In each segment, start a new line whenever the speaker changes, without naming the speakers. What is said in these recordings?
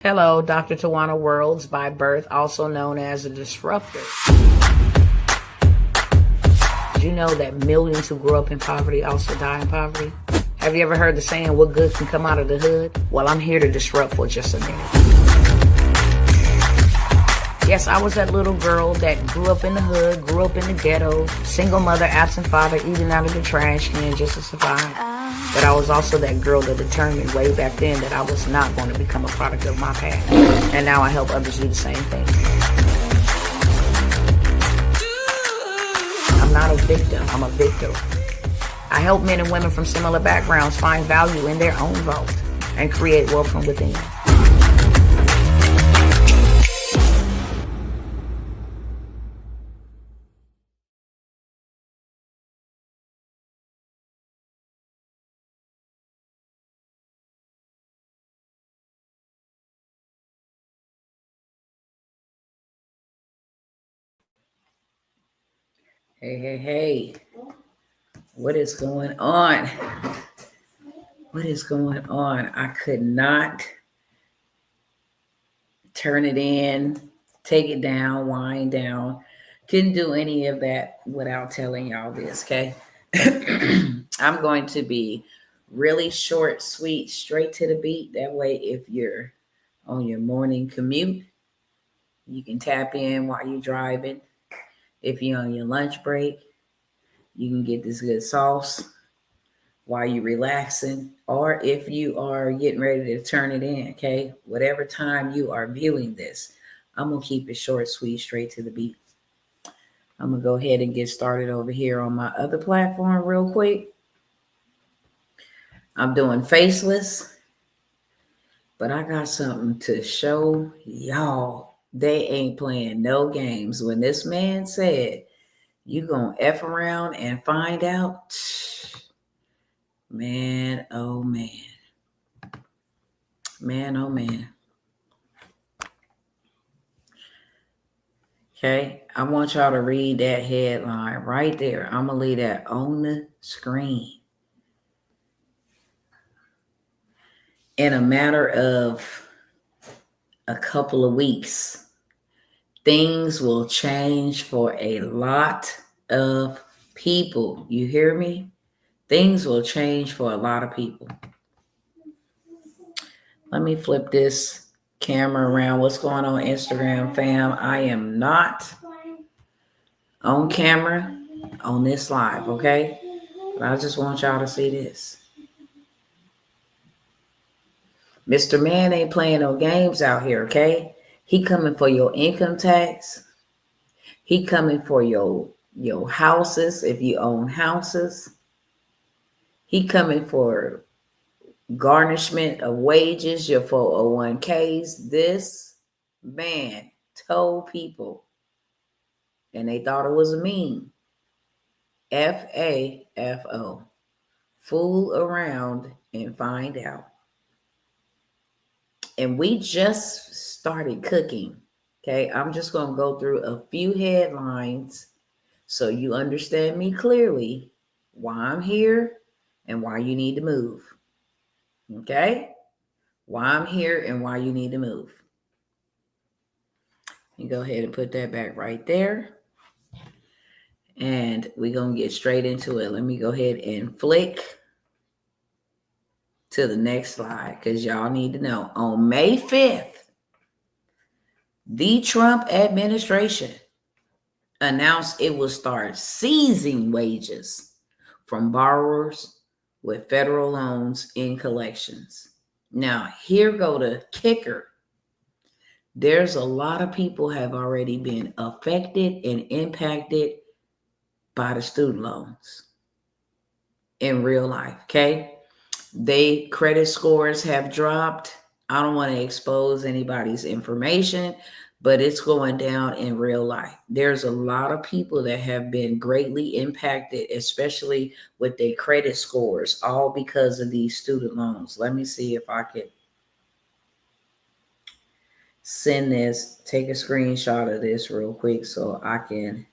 Hello, Dr. Tawana Worlds by birth, also known as a disruptor. Did you know that millions who grew up in poverty also die in poverty? Have you ever heard the saying, what good can come out of the hood? Well, I'm here to disrupt for just a minute. Yes, I was that little girl that grew up in the hood, grew up in the ghetto, single mother, absent father, eating out of the trash can just to survive. But I was also that girl that determined way back then that I was not going to become a product of my past. And now I help others do the same thing. I'm not a victim, I'm a victor. I help men and women from similar backgrounds find value in their own vault and create wealth from within. Hey. What is going on? What is going on? I could not turn it in, take it down, wind down. Couldn't do any of that without telling y'all this, okay? I'm going to be really short, sweet, straight to the beat. That way, if you're on your morning commute, you can tap in while you're driving. If you're on your lunch break, you can get this good sauce while you're relaxing, or if you are getting ready to turn it in, okay? Whatever time you are viewing this, I'm going to keep it short, sweet, straight to the beat. I'm going to go ahead and get started over here on my other platform real quick. I'm doing faceless, but I got something to show y'all. They ain't playing no games. When this man said, you gonna F around and find out, man, oh man. Man, oh man. Okay, I want y'all to read that headline right there. I'm going to leave that on the screen. In a matter of a couple of weeks, things will change for a lot of people. You hear me? Things will change for a lot of people. Let me flip this camera around. What's going on, Instagram fam? I am not on camera on this live, okay? But I just want y'all to see this. Mr. Man ain't playing no games out here, okay? He coming for your income tax. He coming for your houses if you own houses. He coming for garnishment of wages, your 401ks. This man told people, and they thought it was a meme. FAFO. Fool around and find out. And we just started cooking. Okay, I'm just going to go through a few headlines so you understand me clearly, why I'm here and why you need to move. Okay, why I'm here and why you need to move. You go ahead and put that back right there. And we're going to get straight into it. Let me go ahead and flick to the next slide because y'all need to know. On May 5th, the Trump administration announced it will start seizing wages from borrowers with federal loans in collections. Now, here go the kicker. There's a lot of people have already been affected and impacted by the student loans in real life, okay? They credit scores have dropped. I don't want to expose anybody's information, but it's going down in real life. There's a lot of people that have been greatly impacted, especially with their credit scores, all because of these student loans. Let me see if I could send this, take a screenshot of this real quick so I can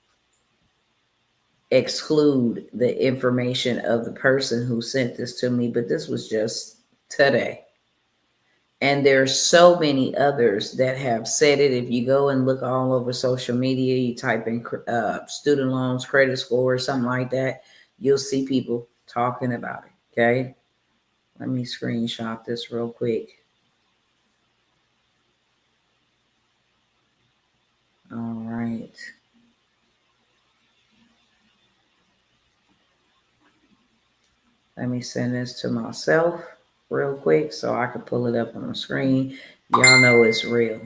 exclude the information of the person who sent this to me, but this was just today. And there's so many others that have said it. If you go and look all over social media, you type in student loans, credit score, something like that, you'll see people talking about it. Okay. Let me screenshot this real quick. All right. Let me send this to myself real quick so I can pull it up on the screen. Y'all know it's real.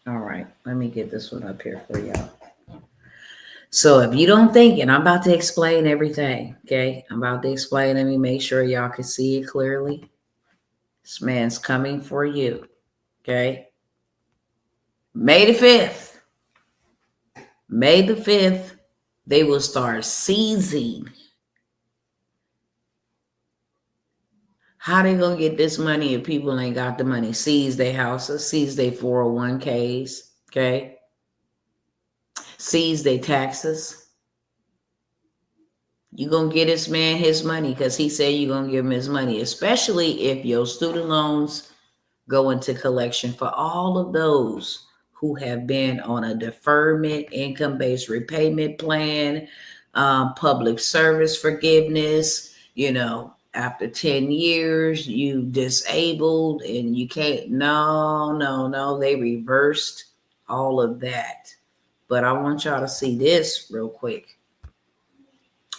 All right, let me get this one up here for y'all. So if you don't think, and I'm about to explain everything, okay? I'm about to explain. Let me make sure y'all can see it clearly. This man's coming for you, okay? May the 5th. May the 5th, they will start seizing. How they gonna get this money if people ain't got the money? Seize their houses, seize their 401ks, okay? Seize their taxes. You gonna get this man his money because he said you're gonna give him his money, especially if your student loans go into collection for all of those who have been on a deferment income-based repayment plan, public service forgiveness. After 10 years, you disabled and you can't. No, they reversed all of that. But I want y'all to see this real quick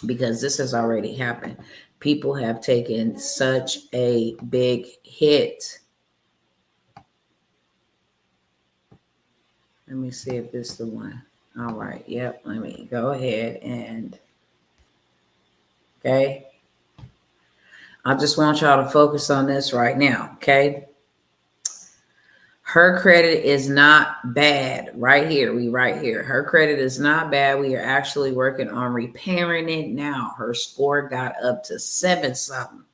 because this has already happened. People have taken such a big hit. Let me see if this is the one. All right. Yep. Let me go ahead and, okay. I just want y'all to focus on this right now. Okay. Her credit is not bad. Right here. Right here. Her credit is not bad. We are actually working on repairing it now. Her score got up to 7 something.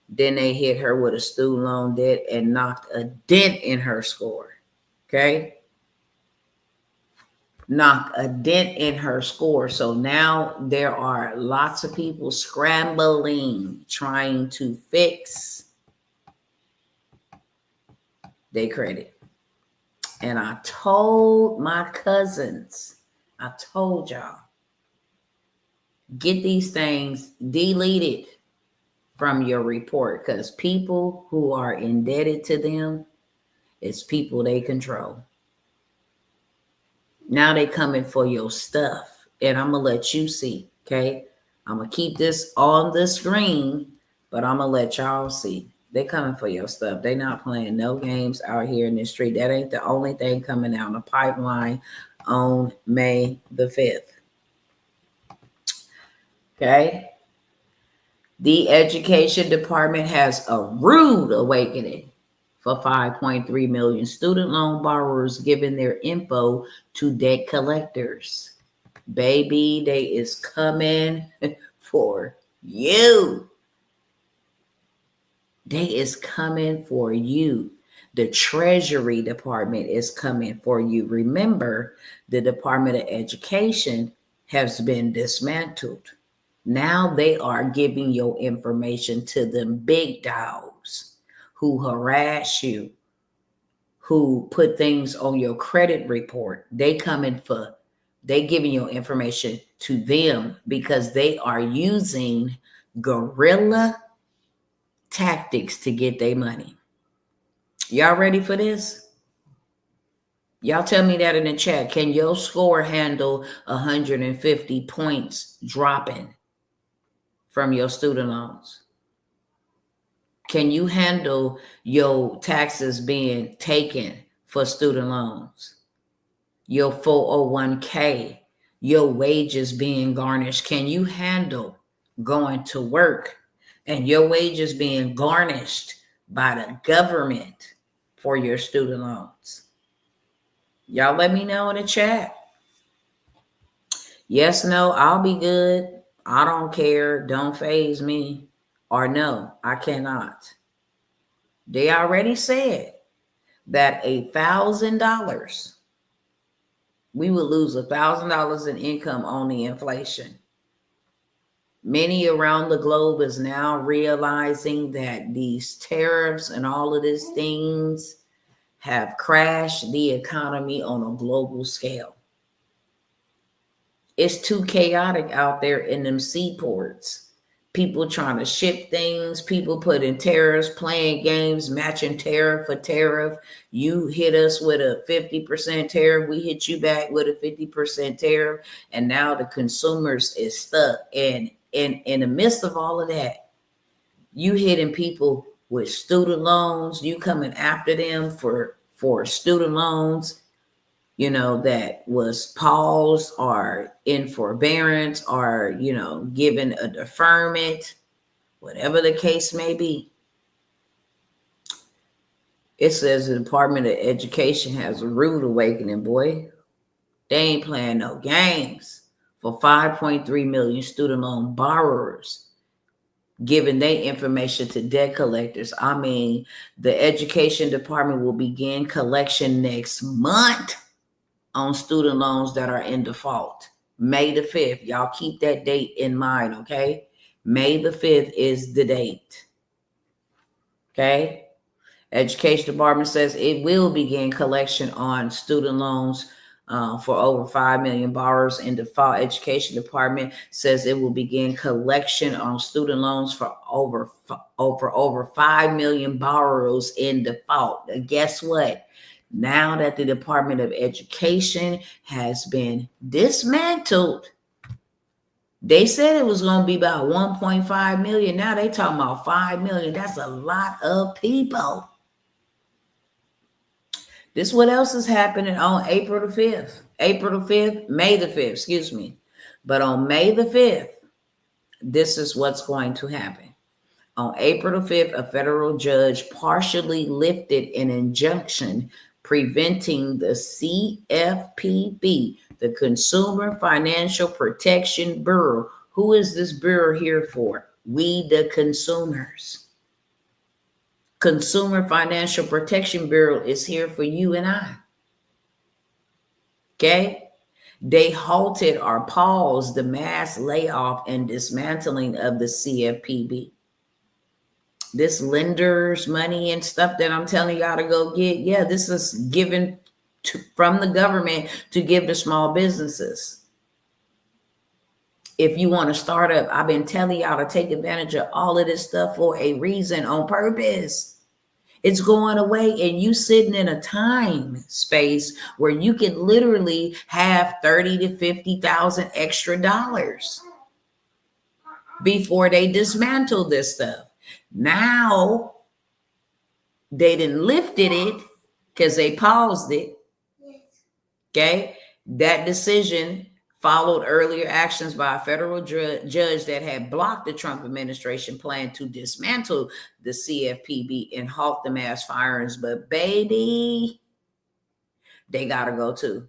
Then they hit her with a student loan debt and knocked a dent in her score. Okay. Knocked a dent in her score. So now there are lots of people scrambling, trying to fix their credit. And I told my cousins, I told y'all, get these things deleted from your report because people who are indebted to them, it's people they control. Now they coming for your stuff, and I'm gonna let you see. Okay, I'm gonna keep this on the screen, but I'm gonna let y'all see. They coming for your stuff. They not playing no games out here in the street. That ain't the only thing coming down the pipeline on May the 5th. Okay, the education department has a rude awakening for 5.3 million student loan borrowers giving their info to debt collectors. Baby, they is coming for you. They is coming for you. The Treasury Department is coming for you. Remember, the Department of Education has been dismantled. Now they are giving your information to them big dogs who harass you, who put things on your credit report. They giving your information to them because they are using guerrilla tactics to get their money. Y'all ready for this? Y'all tell me that in the chat. Can your score handle 150 points dropping from your student loans? Can you handle your taxes being taken for student loans? Your 401k, your wages being garnished? Can you handle going to work and your wages being garnished by the government for your student loans? Y'all let me know in the chat. Yes, no, I'll be good. I don't care. Don't faze me. Or no, I cannot. They already said that $1,000, we would lose $1,000 in income on the inflation. Many around the globe is now realizing that these tariffs and all of these things have crashed the economy on a global scale. It's too chaotic out there in them seaports. People trying to ship things, people putting tariffs, playing games, matching tariff for tariff. You hit us with a 50% tariff, we hit you back with a 50% tariff, and now the consumers is stuck. And in the midst of all of that, you hitting people with student loans, you coming after them for student loans, that was paused or in forbearance or, given a deferment, whatever the case may be. It says the Department of Education has a rude awakening, boy. They ain't playing no games for 5.3 million student loan borrowers, giving their information to debt collectors. I mean, the Education Department will begin collection next month on student loans that are in default. May the 5th. Y'all keep that date in mind, okay? May the 5th is the date. Okay? Education Department says it will begin collection on student loans for over 5 million borrowers in default. Education Department says it will begin collection on student loans for over 5 million borrowers in default. Guess what? Now that the Department of Education has been dismantled, they said it was going to be about 1.5 million. Now they talking about 5 million. That's a lot of people. This what else is happening on April the 5th. May the 5th, excuse me. But on May the 5th, this is what's going to happen. On April the 5th, a federal judge partially lifted an injunction preventing the CFPB, the Consumer Financial Protection Bureau. Who is this bureau here for? We, the consumers. Consumer Financial Protection Bureau is here for you and I. Okay? They halted or paused the mass layoff and dismantling of the CFPB. This lenders money and stuff that I'm telling y'all to go get, yeah, this is given from the government to give to small businesses. If you want to start up, I've been telling y'all to take advantage of all of this stuff for a reason, on purpose. It's going away, and you sitting in a time space where you can literally have 30 to 50,000 extra dollars before they dismantle this stuff. Now they didn't lifted it because they paused it. Okay, that decision followed earlier actions by a federal judge that had blocked the Trump administration plan to dismantle the CFPB and halt the mass firings. But baby, they gotta go too.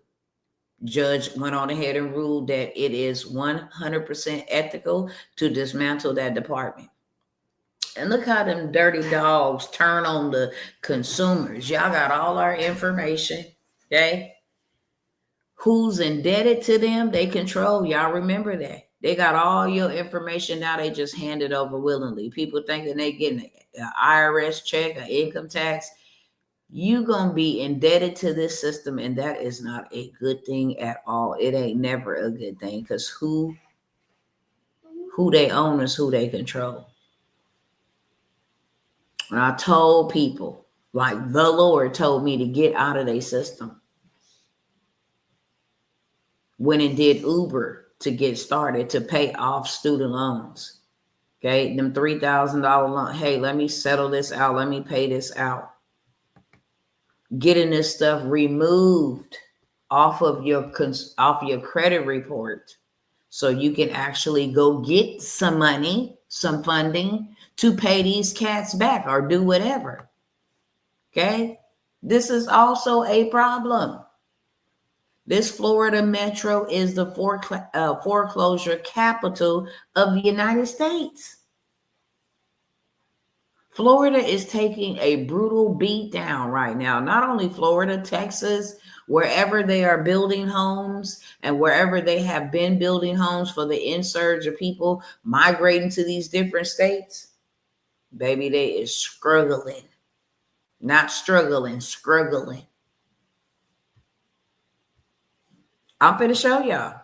Judge went on ahead and ruled that it is 100% ethical to dismantle that department. And look how them dirty dogs turn on the consumers. Y'all got all our information, okay? Who's indebted to them, they control. Y'all remember that. They got all your information. Now they just hand it over willingly. People thinking they getting an IRS check, an income tax. You going to be indebted to this system, and that is not a good thing at all. It ain't never a good thing, because who they own is who they control. And I told people, like the Lord told me to get out of their system. Went and did Uber to get started to pay off student loans. Okay, them $3,000 loan. Hey, let me settle this out. Let me pay this out. Getting this stuff removed off of your credit report, so you can actually go get some money, some funding to pay these cats back or do whatever. Okay, this is also a problem. This Florida metro is the foreclosure capital of the United States. Florida is taking a brutal beat down right now. Not only Florida, Texas, wherever they are building homes and wherever they have been building homes for the insurge of people migrating to these different states, baby, they is struggling. Not struggling, struggling. I'm finna show y'all.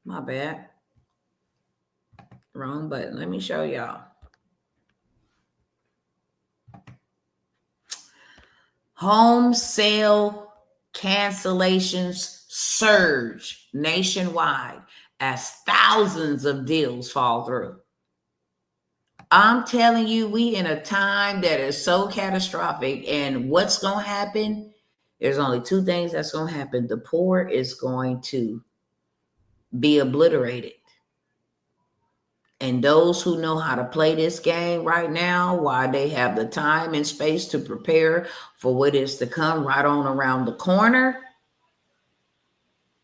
My bad. Wrong button. Let me show y'all. Home sale cancellations surge nationwide as thousands of deals fall through. I'm telling you, we in a time that is so catastrophic, and what's going to happen? There's only two things that's going to happen. The poor is going to be obliterated. And those who know how to play this game right now, while they have the time and space to prepare for what is to come right on around the corner,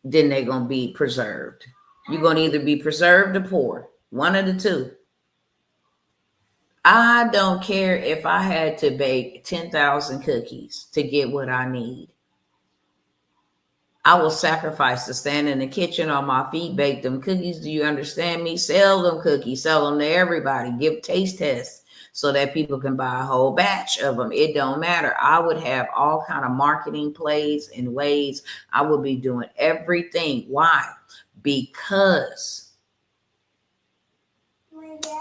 then they're going to be preserved. You're going to either be preserved or poor. One of the two. I don't care if I had to bake 10,000 cookies to get what I need. I will sacrifice to stand in the kitchen on my feet, bake them cookies. Do you understand me? Sell them cookies, sell them to everybody, give taste tests so that people can buy a whole batch of them. It don't matter. I would have all kind of marketing plays and ways. I would be doing everything. Why? Because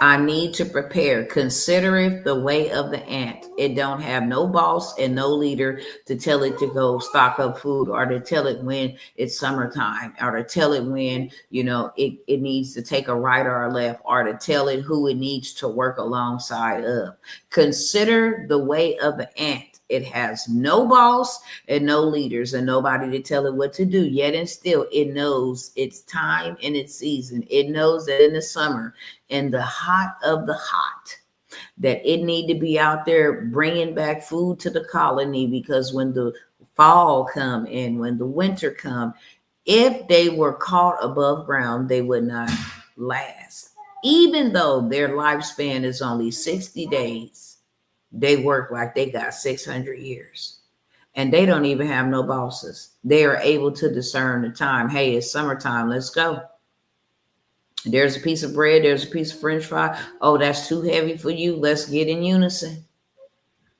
I need to prepare. Consider it the way of the ant. It don't have no boss and no leader to tell it to go stock up food, or to tell it when it's summertime, or to tell it when, it needs to take a right or a left, or to tell it who it needs to work alongside of. Consider the way of the ant. It has no boss and no leaders and nobody to tell it what to do. Yet and still, it knows its time and its season. It knows that in the summer, in the hot of the hot, that it need to be out there bringing back food to the colony, because when the fall come and when the winter come, if they were caught above ground, they would not last. Even though their lifespan is only 60 days, they work like they got 600 years. And they don't even have no bosses. They are able to discern the time. Hey, it's summertime. Let's go. There's a piece of bread. There's a piece of French fry. Oh, that's too heavy for you. Let's get in unison.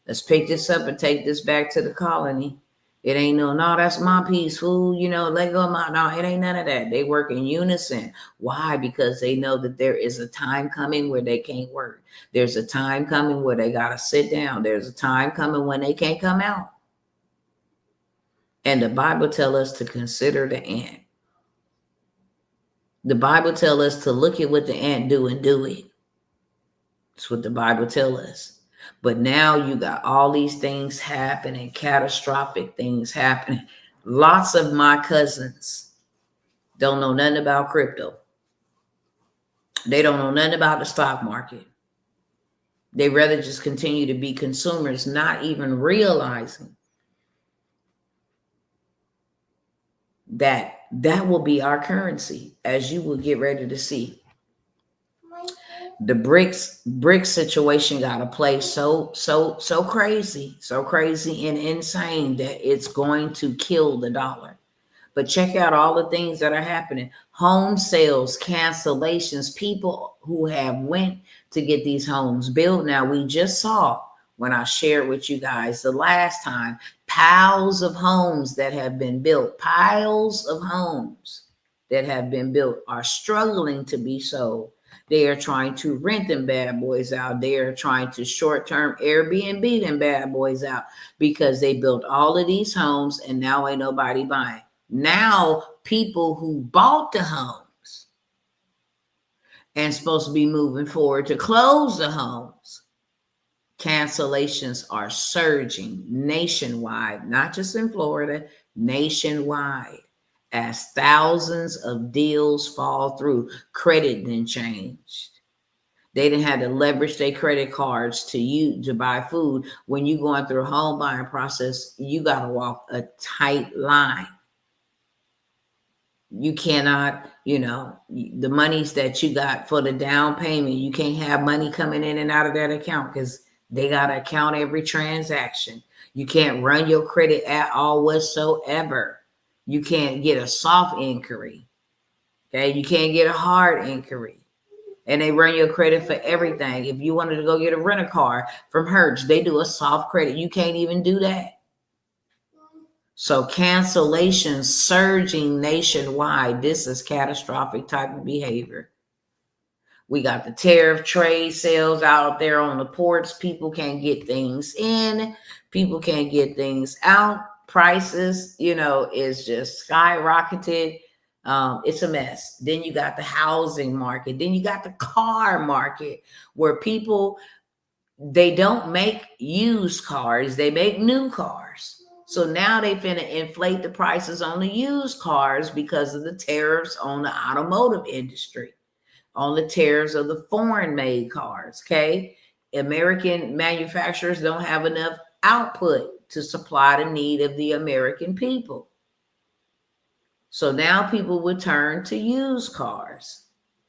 Let's pick this up and take this back to the colony. It ain't no, that's my piece, fool. Let go of my, no, it ain't none of that. They work in unison. Why? Because they know that there is a time coming where they can't work. There's a time coming where they got to sit down. There's a time coming when they can't come out. And the Bible tells us to consider the ant. The Bible tells us to look at what the ant do and do it. That's what the Bible tells us. But now you got all these things happening, catastrophic things happening. Lots of my cousins don't know nothing about crypto. They don't know nothing about the stock market. They rather just continue to be consumers, not even realizing that will be our currency, as you will get ready to see. The BRICS situation got to play so crazy and insane that it's going to kill the dollar. But check out all the things that are happening. Home sales, cancellations, people who have went to get these homes built. Now, we just saw, when I shared with you guys the last time, piles of homes that have been built. Piles of homes that have been built are struggling to be sold. They are trying to rent them bad boys out. They are trying to short-term Airbnb them bad boys out, because they built all of these homes and now ain't nobody buying. Now, people who bought the homes and supposed to be moving forward to close the homes, cancellations are surging nationwide, not just in Florida, nationwide, as thousands of deals fall through. Credit then changed. They didn't have to leverage their credit cards to buy food. When you're going through a home buying process, you got to walk a tight line. You cannot, the monies that you got for the down payment, you can't have money coming in and out of that account because they got to account every transaction. You can't run your credit at all whatsoever. You can't get a soft inquiry. Okay. You can't get a hard inquiry. And they run your credit for everything. If you wanted to go get a rental car from Hertz, they do a soft credit. You can't even do that. So cancellations surging nationwide. This is catastrophic type of behavior. We got the tariff trade sales out there on the ports. People can't get things in. People can't get things out. Prices, is just skyrocketed. It's a mess. Then you got the housing market. Then you got the car market where people, they don't make used cars. They make new cars. So now they finna inflate the prices on the used cars because of the tariffs on the automotive industry, on the tariffs of the foreign made cars. Okay. American manufacturers don't have enough output to supply the need of the American people. So now people would turn to used cars.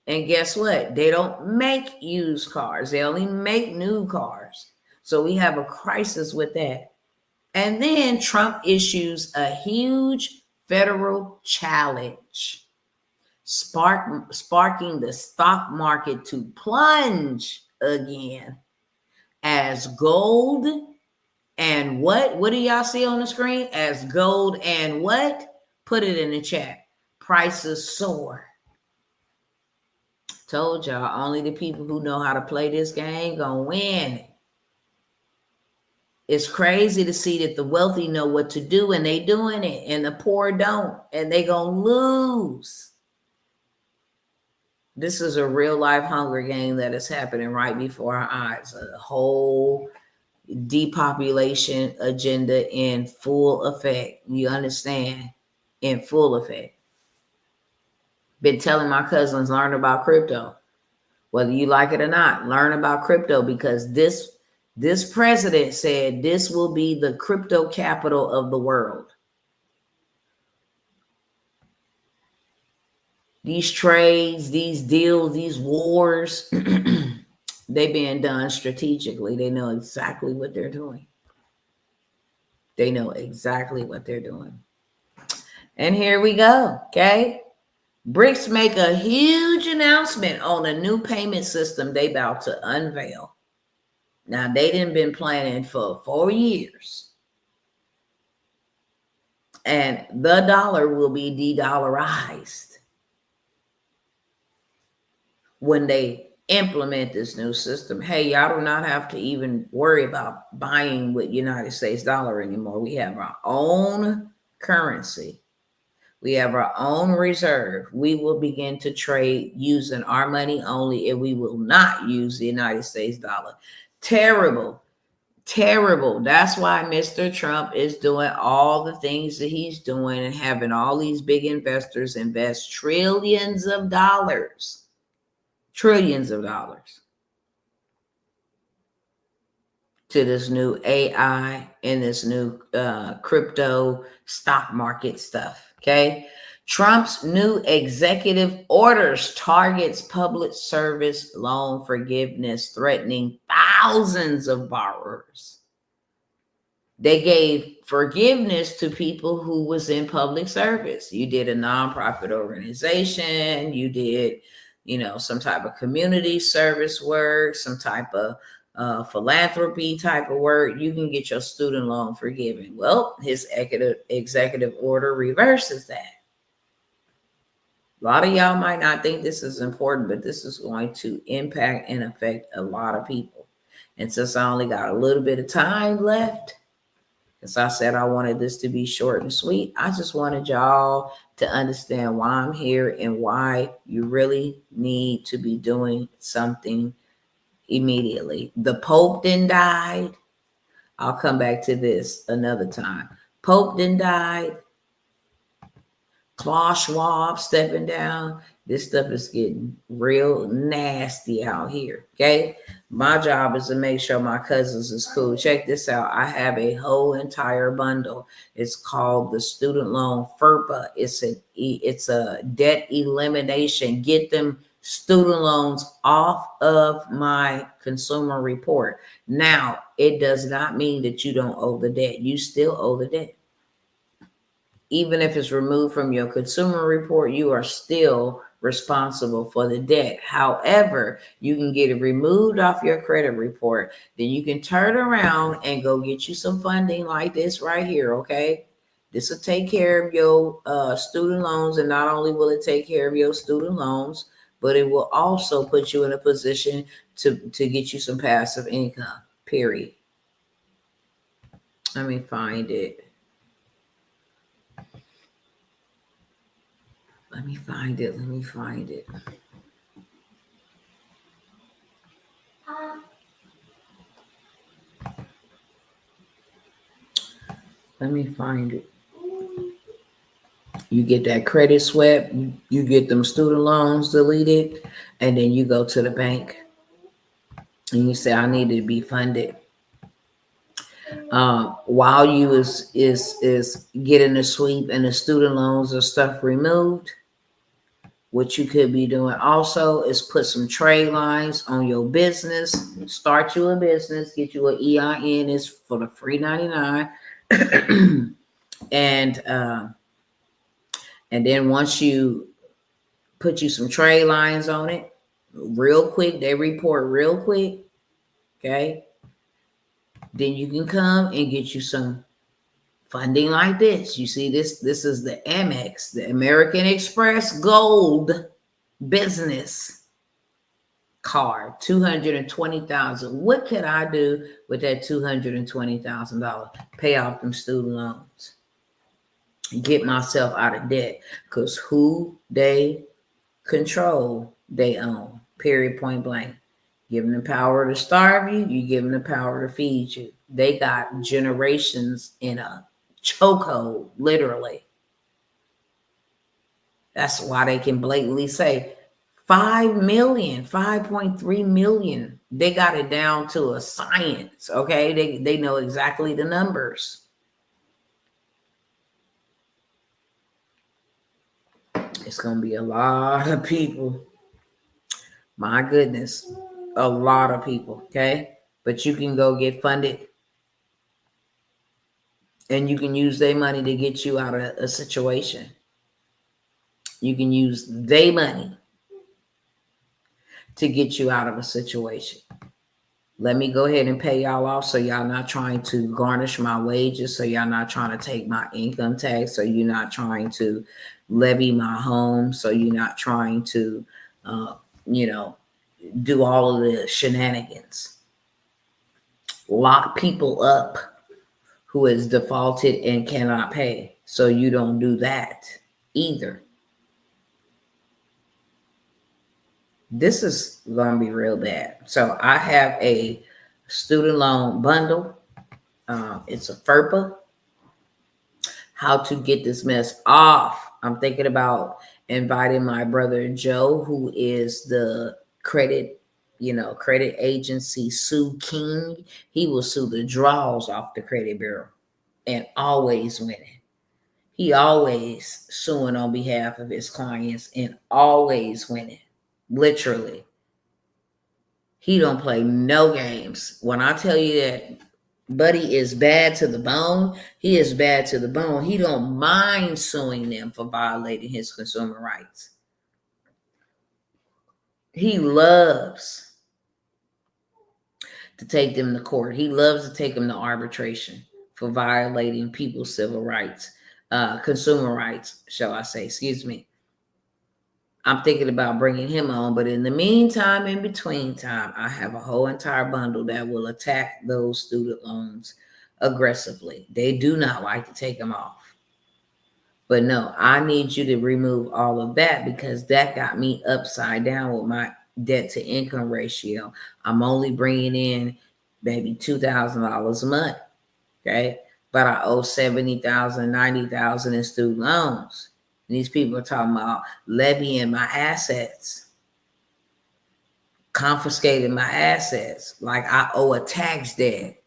And guess what? They don't make used cars. They only make new cars. So we have a crisis with that. And then Trump issues a huge federal challenge, sparking the stock market to plunge again as gold and what? What do y'all see on the screen? As gold and what? Put it in the chat. Prices soar. Told y'all, only the people who know how to play this game gonna win. It's crazy to see that the wealthy know what to do and they doing it, and the poor don't, and they gonna lose. This is a real life Hunger game that is happening right before our eyes. A whole depopulation agenda in full effect. You understand? In full effect. Been telling my cousins, learn about crypto. Whether you like it or not, learn about crypto, because this president said this will be the crypto capital of the world. These trades, these deals, these wars, they being done strategically. They know exactly what they're doing. They know exactly what they're doing. And here we go, okay? BRICS make a huge announcement on a new payment system they about to unveil. Now, they didn't been planning for 4 years. And the dollar will be de-dollarized when they implement this new system. Hey, y'all do not have to even worry about buying with United States dollar anymore. We have our own currency. We have our own reserve. We will begin to trade using our money only, and we will not use the United States dollar. Terrible. Terrible. That's why Mr. Trump is doing all the things that he's doing and having all these big investors invest trillions of dollars to this new AI and this new crypto stock market stuff. Okay. Trump's new executive orders targets public service loan forgiveness, threatening thousands of borrowers. They gave forgiveness to people who was in public service. You did a nonprofit organization, you did, some type of community service work, some type of philanthropy type of work, you can get your student loan forgiven. Well, his executive order reverses that. A lot of y'all might not think this is important, but this is going to impact and affect a lot of people. And since I only got a little bit of time left, as I said, I wanted this to be short and sweet. I just wanted y'all to understand why I'm here and why you really need to be doing something immediately. The Pope then died. I'll come back to this another time. Pope then died. Klaus Schwab stepping down. This stuff is getting real nasty out here. Okay. My job is to make sure my cousins is cool. Check this out. I have a whole entire bundle. It's called the student loan FERPA. It's a debt elimination. Get them student loans off of my consumer report. Now, it does not mean that you don't owe the debt. You still owe the debt. Even if it's removed from your consumer report, you are still responsible for the debt. However, you can get it removed off your credit report. Then you can turn around and go get you some funding like this right here, okay? This will take care of your student loans, and not only will it take care of your student loans, but it will also put you in a position to get you some passive income, period. Let me find it. Let me find it. Let me find it. Let me find it. You get that credit swept, you get them student loans deleted, and then you go to the bank and you say, I need to be funded. While you is getting the sweep and the student loans or stuff removed, what you could be doing also is put some trade lines on your business. Start you a business, get you an EIN. It's for the free 99. And then once you put you some trade lines on it, real quick, they report real quick, okay? Then you can come and get you some funding like this. You see this is the Amex, the American Express Gold Business Card, $220,000. What could I do with that $220,000? Pay off them student loans, get myself out of debt, because who they control, they own. Period, point blank. Give them the power to starve you, you give them the power to feed you. They got generations in a chokehold, literally. That's why they can blatantly say 5 million, 5.3 million. They got it down to a science, okay? They know exactly the numbers. It's going to be a lot of people. My goodness, a lot of people, okay? But you can go get funded, and you can use their money to get you out of a situation. You can use their money to get you out of a situation. Let me go ahead and pay y'all off, so y'all not trying to garnish my wages, so y'all not trying to take my income tax, so you're not trying to levy my home, so you're not trying to, do all of the shenanigans. Lock people up who has defaulted and cannot pay, so you don't do that either. This is going to be real bad. So I have a student loan bundle. It's a FERPA. How to get this mess off. I'm thinking about inviting my brother Joe, who is the credit agency sue king. He will sue the draws off the credit bureau and always winning. He always suing on behalf of his clients and always winning. Literally. He don't play no games. When I tell you that Buddy is bad to the bone, he is bad to the bone. He don't mind suing them for violating his consumer rights. He loves to take them to court. He loves to take them to arbitration for violating people's civil rights, consumer rights, shall I say, excuse me. I'm thinking about bringing him on, but in the meantime, in between time, I have a whole entire bundle that will attack those student loans aggressively. They do not like to take them off. But no, I need you to remove all of that, because that got me upside down with my debt to income ratio. I'm only bringing in maybe $2,000 a month, okay? But I owe $70,000, $90,000 in student loans. And these people are talking about levying my assets. confiscated my assets, like I owe a tax debt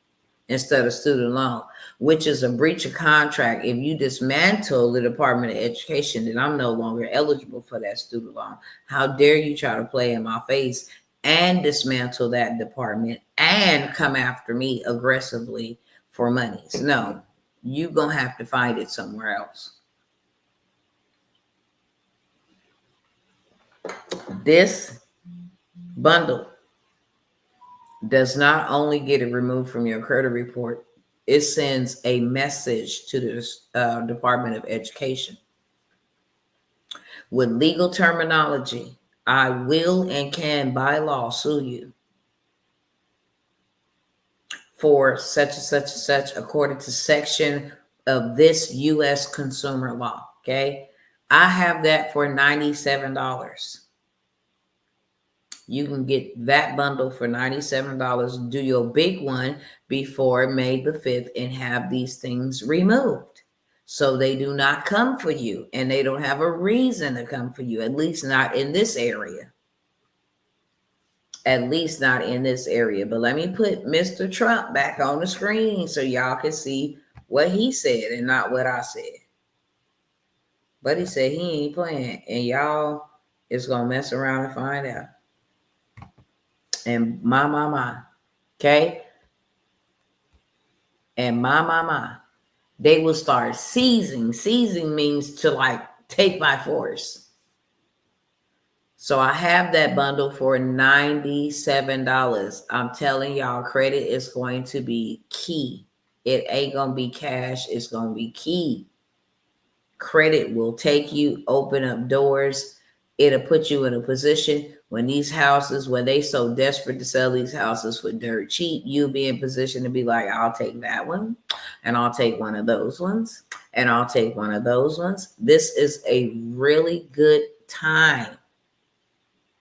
instead of student loan, which is a breach of contract. If you dismantle the Department of Education, then I'm no longer eligible for that student loan. How dare you try to play in my face and dismantle that department and come after me aggressively for monies? No, you're going to have to find it somewhere else. This bundle does not only get it removed from your credit report, it sends a message to the Department of Education with legal terminology. I will and can by law sue you for such and such and such according to section of this U.S. consumer law. Okay. I have that for $97. You can get that bundle for $97. Do your big one before May the 5th and have these things removed, so they do not come for you, and they don't have a reason to come for you, at least not in this area. At least not in this area. But let me put Mr. Trump back on the screen so y'all can see what he said and not what I said. But he said he ain't playing, and y'all is going to mess around and find out. And my, okay? And my, they will start seizing. Seizing means to like take by force. So I have that bundle for $97. I'm telling y'all, credit is going to be key. It ain't going to be cash. It's going to be key. Credit will take you, open up doors. It'll put you in a position when these houses, when they so desperate to sell these houses for dirt cheap, you'll be in position to be like, I'll take that one, and I'll take one of those ones, and I'll take one of those ones. This is a really good time.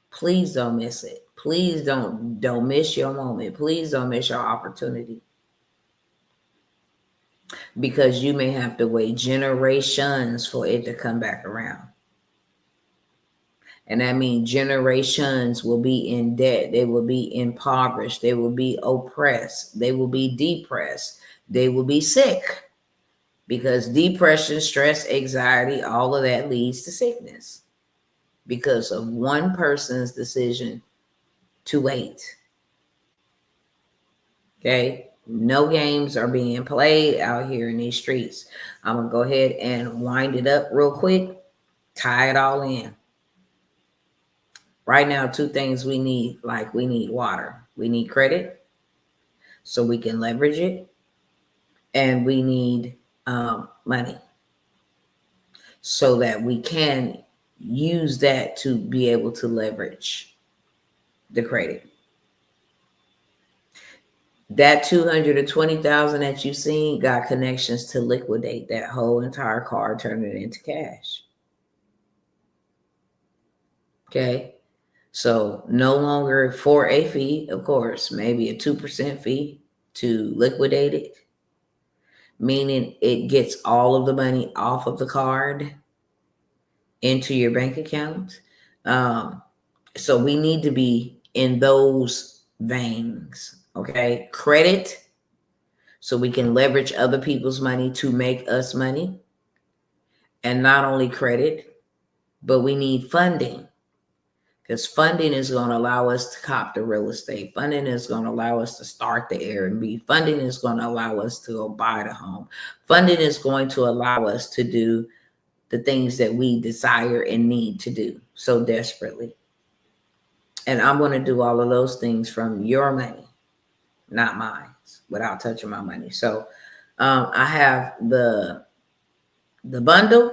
Please don't miss it. Please don't miss your moment. Please don't miss your opportunity, because you may have to wait generations for it to come back around. And that means generations will be in debt. They will be impoverished. They will be oppressed. They will be depressed. They will be sick, because depression, stress, anxiety, all of that leads to sickness because of one person's decision to wait. Okay. No games are being played out here in these streets. I'm going to go ahead and wind it up real quick, tie it all in. Right now, two things we need, like we need water. We need credit so we can leverage it. And we need money so that we can use that to be able to leverage the credit. That $220,000 that you seen got connections to liquidate that whole entire car, turn it into cash. Okay. So no longer for a fee, of course, maybe a 2% fee to liquidate it, meaning it gets all of the money off of the card into your bank account. So we need to be in those veins. Okay. Credit, so we can leverage other people's money to make us money. And not only credit, but we need funding, because funding is going to allow us to cop the real estate. Funding is going to allow us to start the Airbnb. Funding is going to allow us to go buy the home. Funding is going to allow us to do the things that we desire and need to do so desperately. And I'm going to do all of those things from your money, not mine, without touching my money. So I have the bundle.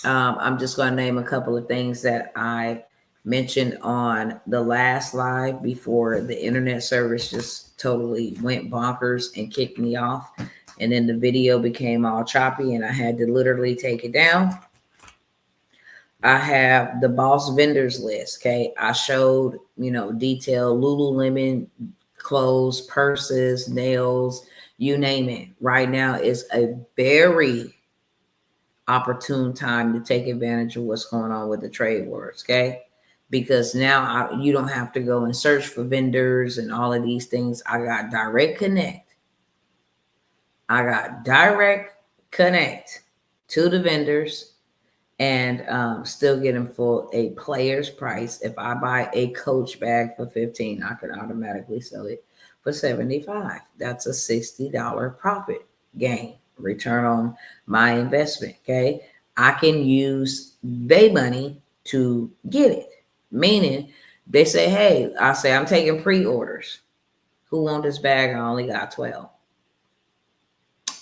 I'm just going to name a couple of things that I mentioned on the last live before the internet service just totally went bonkers and kicked me off. And then the video became all choppy and I had to literally take it down. I have the boss vendors list. Okay. I showed, detailed Lululemon clothes, purses, nails, you name it. Right now is a very opportune time to take advantage of what's going on with the trade wars. Okay. because now you don't have to go and search for vendors and all of these things. I got direct connect. To the vendors, and still get them for a player's price. If I buy a Coach bag for $15, I could automatically sell it for $75. That's a $60 profit gain, return on my investment. Okay, I can use their money to get it. Meaning, they say, "Hey," I say, "I'm taking pre-orders. Who want this bag? I only got 12."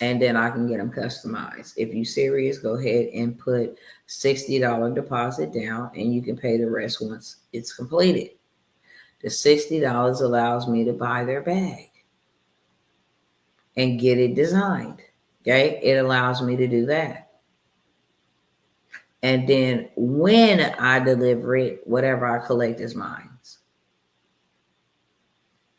And then I can get them customized. If you serious, go ahead and put $60 deposit down, and you can pay the rest once it's completed. The $60 allows me to buy their bag and get it designed. Okay, it allows me to do that. And then when I deliver it, whatever I collect is mine.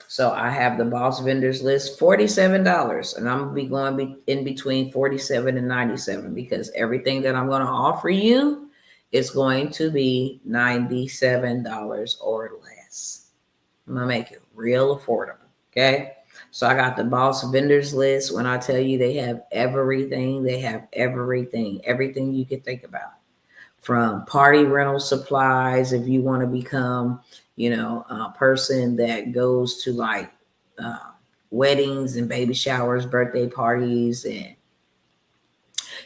So I have the boss vendors list, $47, and I'm gonna be going in between 47 and 97, because everything that I'm going to offer you is going to be $97 or less. I'm gonna make it real affordable. Okay, so I got the boss vendors list. When I tell you they have everything you could think about, from party rental supplies, if you want to become, a person that goes to like weddings and baby showers, birthday parties, and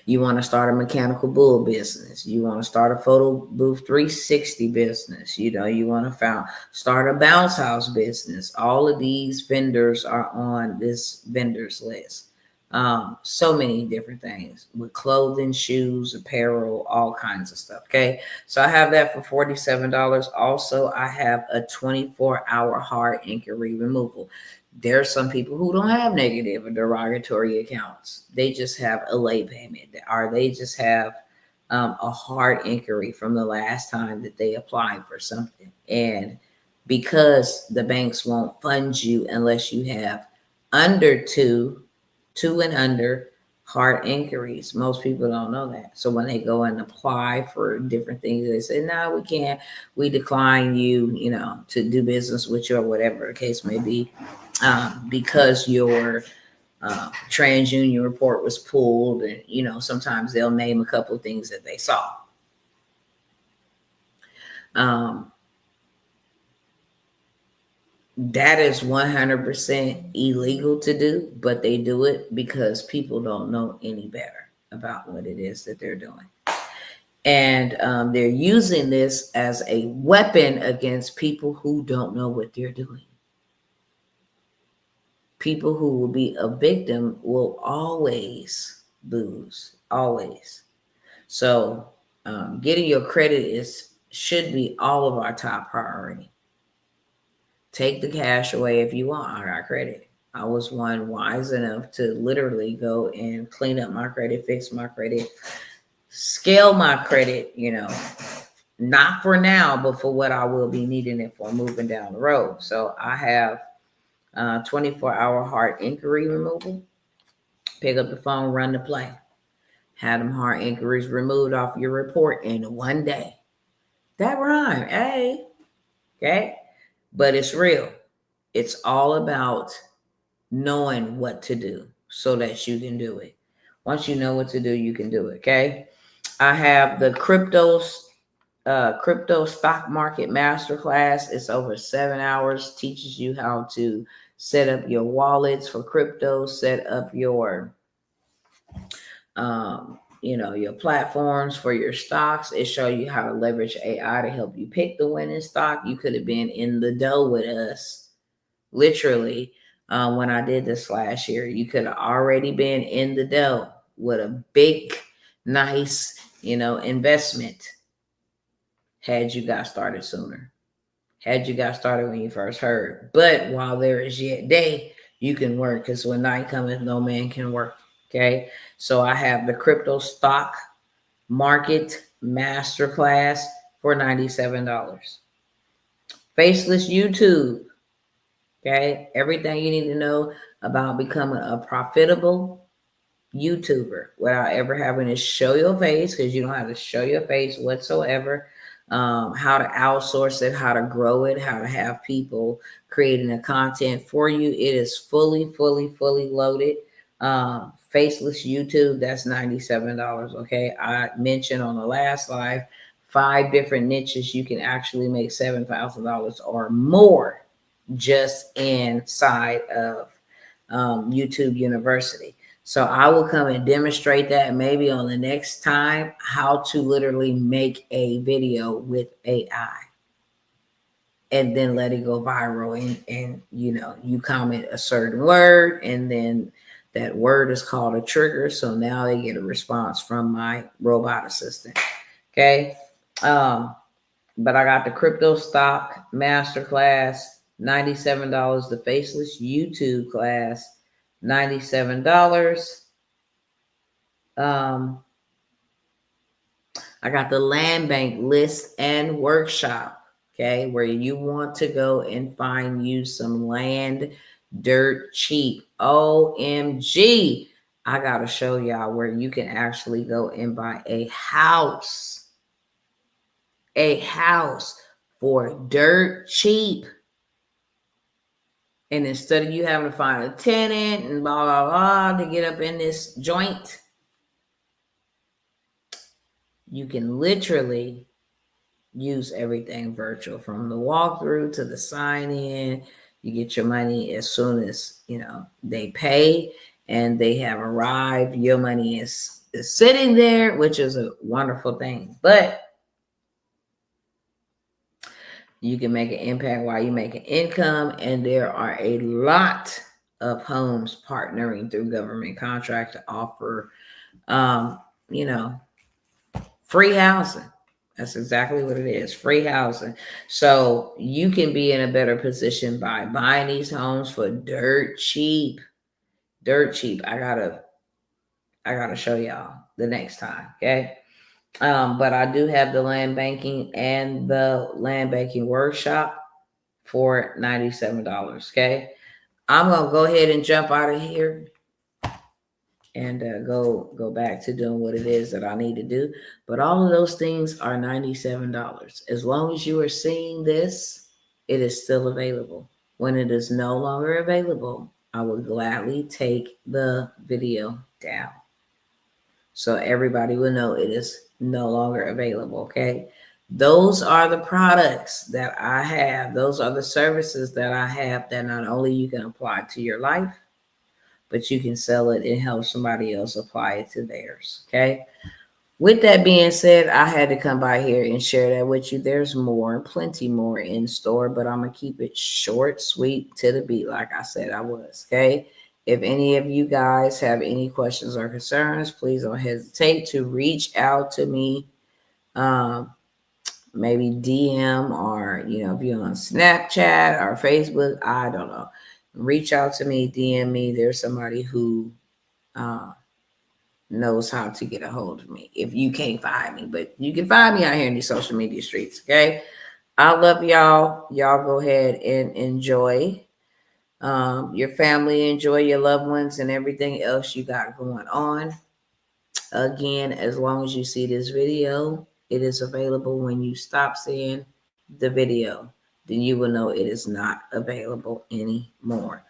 you want to start a mechanical bull business, you want to start a photo booth 360 business, you want to start a bounce house business. All of these vendors are on this vendors list. So many different things with clothing, shoes, apparel, all kinds of stuff. Okay, so I have that for $47. Also, I have a 24-hour hard inquiry removal. There's some people who don't have negative or derogatory accounts. They just have a late payment, or they just have a hard inquiry from the last time that they applied for something. And because the banks won't fund you unless you have under two and under hard inquiries. Most people don't know that. So when they go and apply for different things, they say, "No, we can't. We decline you, to do business with you," or whatever the case may be, because your TransUnion report was pulled. And, sometimes they'll name a couple of things that they saw. That is 100% illegal to do, but they do it because people don't know any better about what it is that they're doing. And they're using this as a weapon against people who don't know what they're doing. People who will be a victim will always lose, always. So getting your credit should be all of our top priority. Take the cash away if you want. I got credit. I was one wise enough to literally go and clean up my credit, fix my credit, scale my credit, not for now, but for what I will be needing it for moving down the road. So I have 24-hour hard inquiry removal. Pick up the phone, run the play. Have them hard inquiries removed off your report in one day. That rhyme, hey, okay? But it's real. It's all about knowing what to do so that you can do it. Once you know what to do, you can do it, okay? I have the crypto stock market masterclass. It's over 7 hours. Teaches you how to set up your wallets for crypto, set up your your platforms for your stocks. It shows you how to leverage AI to help you pick the winning stock. You could have been in the dough with us, literally. When I did this last year, you could have already been in the dough with a big, nice, investment, had you got started sooner, had you got started when you first heard. But while there is yet day, you can work, because when night cometh, no man can work. Okay, so I have the crypto stock market masterclass for $97. Faceless YouTube. Okay, everything you need to know about becoming a profitable YouTuber without ever having to show your face, because you don't have to show your face whatsoever. how to outsource it, how to grow it, how to have people creating the content for you. It is fully loaded. Faceless YouTube, that's $97. Okay. I mentioned on the last live 5 different niches you can actually make $7,000 or more just inside of YouTube University. So I will come and demonstrate that maybe on the next time, how to literally make a video with AI and then let it go viral. And you know, you comment a certain word and then that word is called a trigger. So now they get a response from my robot assistant. Okay. But I got the crypto stock masterclass, $97. The faceless YouTube class, $97. I got the land bank list and workshop, okay, where you want to go and find you some land dirt cheap. OMG. I got to show y'all where you can actually go and buy a house for dirt cheap. And instead of you having to find a tenant and blah, blah, blah to get up in this joint, you can literally use everything virtual, from the walkthrough to the sign in. You get your money as soon as, you know, they pay and they have arrived. Your money is sitting there, which is a wonderful thing. But you can make an impact while you make an income. And there are a lot of homes partnering through government contract to offer, you know, free housing. That's exactly what it is. Free housing. So you can be in a better position by buying these homes for dirt cheap. Dirt cheap. I gotta show y'all the next time. Okay. But I do have the land banking and the land banking workshop for $97. Okay. I'm gonna go ahead and jump out of here and go back to doing what it is that I need to do. But all of those things are $97. As long as you are seeing this, it is still available. When it is no longer available, I will gladly take the video down so everybody will know it is no longer available. Okay. Those are the products that I have. Those are the services that I have that not only you can apply to your life, but you can sell it and help somebody else apply it to theirs. Okay. With that being said, I had to come by here and share that with you. There's more, plenty more in store, but I'm going to keep it short, sweet, to the beat, like I said I was. Okay. If any of you guys have any questions or concerns, please don't hesitate to reach out to me. Maybe DM, or, you know, if you're on Snapchat or Facebook, I don't know. Reach out to me, DM me. There's somebody who knows how to get a hold of me if you can't find me. But you can find me out here in these social media streets, okay? I love y'all. Y'all go ahead and enjoy your family, enjoy your loved ones, and everything else you got going on. Again, as long as you see this video, it is available. When you stop seeing the video, then you will know it is not available anymore.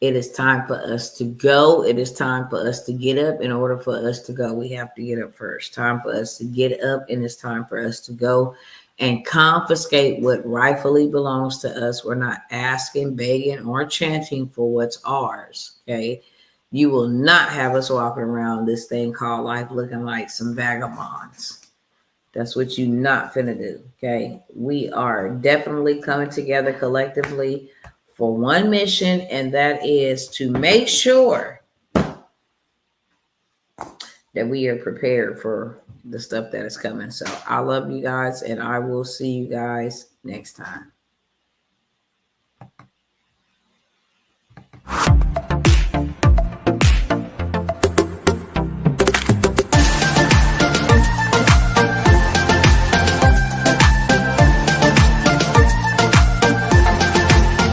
It is time for us to go. It is time for us to get up. In order for us to go, we have to get up first. Time for us to get up, and it's time for us to go and confiscate what rightfully belongs to us. We're not asking, begging, or chanting for what's ours, okay? You will not have us walking around this thing called life looking like some vagabonds. That's what you not finna do, okay? We are definitely coming together collectively for one mission, and that is to make sure that we are prepared for the stuff that is coming. So I love you guys, and I will see you guys next time.